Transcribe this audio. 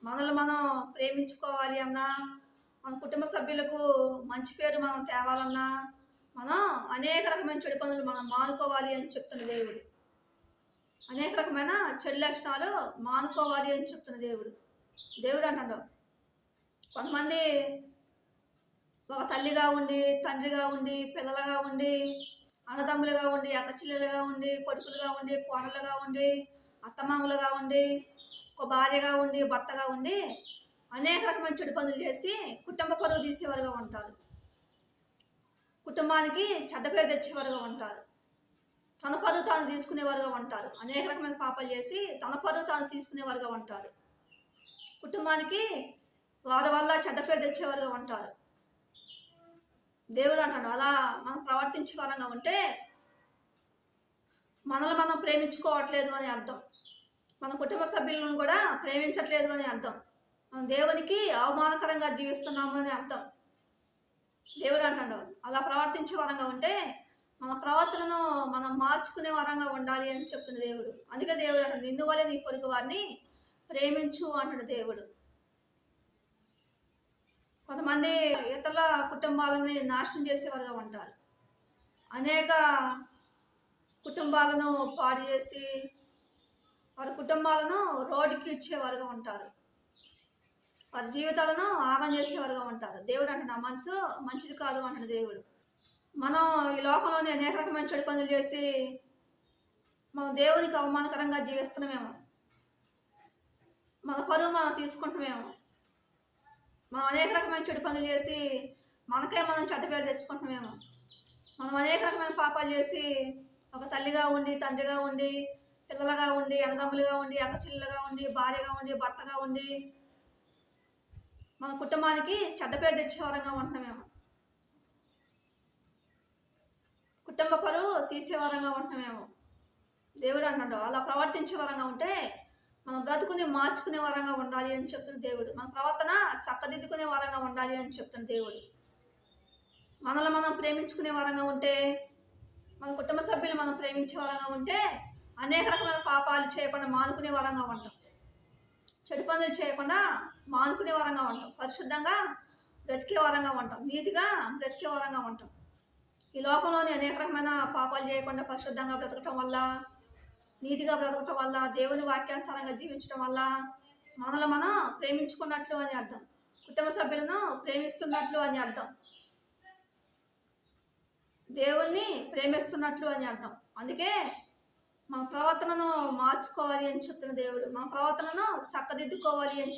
మనల్ని మనం ప్రేమించుకోవాలి అన్నా, మన కుటుంబ సభ్యులకు మంచి పేరు మనం తేవాలన్నా, మనం అనేక రకమైన చెడు పనులు మనం మానుకోవాలి అని చెప్తున్న దేవుడు. అనేక రకమైన చెడు లక్షణాలు మానుకోవాలి అని చెప్తున్న దేవుడు. దేవుడు అంటాడు, కొంతమంది ఒక తల్లిగా ఉండి, తండ్రిగా ఉండి, పిల్లలుగా ఉండి, అన్నదమ్ములుగా ఉండి, అక్కచెల్లెలుగా ఉండి, కొడుకులుగా ఉండి, కోడలుగా ఉండి, అత్తమామలుగా ఉండి, ఒక భార్యగా ఉండి, భర్తగా ఉండి అనేక రకమైన చెడు పనులు చేసి కుటుంబ పరువు తీసేవారుగా ఉంటారు. కుటుంబానికి చెడ్డ పేరు తెచ్చేవారుగా ఉంటారు. తన పరువు తాను తీసుకునేవారుగా ఉంటారు. అనేక రకమైన పాపాలు చేసి తన పరువు తాను తీసుకునేవారుగా ఉంటారు. కుటుంబానికి వారి వల్ల చెడ్డ పేరు తెచ్చేవారుగా ఉంటారు. దేవుడు అంటాడు, అలా మనం ప్రవర్తించే వారంగా ఉంటే మనల్ని మనం ప్రేమించుకోవట్లేదు అని అర్థం. మన కుటుంబ సభ్యులను కూడా ప్రేమించట్లేదు అని అర్థం. మనం దేవునికి అవమానకరంగా జీవిస్తున్నాము అని అర్థం. దేవుడు అంటాడు, అలా ప్రవర్తించే వారంగా ఉంటే మన ప్రవర్తనను మనం మార్చుకునే వారంగా ఉండాలి అని చెప్తున్న దేవుడు. అందుకే దేవుడు అంటాడు, ఇందువల్లే నీ పొరుగు వారిని ప్రేమించు అంటాడు దేవుడు. కొంతమంది ఇతరుల కుటుంబాలని నాశనం చేసేవారుగా ఉంటారు. అనేక కుటుంబాలను పాడు చేసి వారి కుటుంబాలను రోడ్డుకి ఇచ్చేవారుగా ఉంటారు. వారి జీవితాలను ఆగం చేసేవారుగా ఉంటారు. దేవుడు అంటే నా మనసు మంచిది కాదు అంటాడు దేవుడు. మనం ఈ లోకంలోని అనేక రకమైన చెడు పనులు చేసి మనం దేవునికి అవమానకరంగా జీవిస్తున్నామేమో, మన పరువు మనం తీసుకుంటున్నామేమో, మనం అనేక రకమైన చెడు పనులు చేసి మనకే మనం చెడ్డ పేరు తెచ్చుకుంటున్నామేమో, మనం అనేక రకమైన పాపాలు చేసి ఒక తల్లిగా ఉండి, తండ్రిగా ఉండి, పిల్లలుగా ఉండి, అన్నదమ్ములుగా ఉండి, అక్కచెల్లెలుగా ఉండి, భార్యగా ఉండి, భర్తగా ఉండి మన కుటుంబానికి చెడ్డ పేరు తెచ్చేవారంగా ఉంటున్నామేమో, కుటుంబ పరువు తీసేవారంగా ఉంటున్నామేమో. దేవుడు అంటాడు, అలా ప్రవర్తించే వారంగా ఉంటే మనం బ్రతుకుని మార్చుకునే వారంగా ఉండాలి అని చెప్తున్న దేవుడు. మన ప్రవర్తన చక్కదిద్దుకునే వారంగా ఉండాలి అని చెప్తున్న దేవుడు. మనల్ని మనం ప్రేమించుకునే వారంగా ఉంటే, మన కుటుంబ సభ్యులు మనం ప్రేమించే వారంగా ఉంటే అనేక రకమైన పాపాలు చేయకుండా మానుకునే వారంగా ఉంటాం. చెడు పనులు చేయకుండా మానుకునే వారంగా ఉంటాం. పరిశుద్ధంగా బ్రతికే వారంగా ఉంటాం. నీతిగా బ్రతికే వారంగా ఉంటాం. ఈ లోకంలోని అనేక రకమైన పాపాలు చేయకుండా పరిశుద్ధంగా బ్రతకటం వల్ల, నీతిగా బ్రతకటం వల్ల, దేవుని వాక్యానుసారంగా జీవించడం వల్ల మనల్ని మనం ప్రేమించుకున్నట్లు అని అర్థం. కుటుంబ సభ్యులను ప్రేమిస్తున్నట్లు అని అర్థం. దేవుణ్ణి ప్రేమిస్తున్నట్లు అని అర్థం. అందుకే మన ప్రవర్తనను మార్చుకోవాలి అని చెప్తున్న దేవుడు. మన ప్రవర్తనను చక్కదిద్దుకోవాలి అని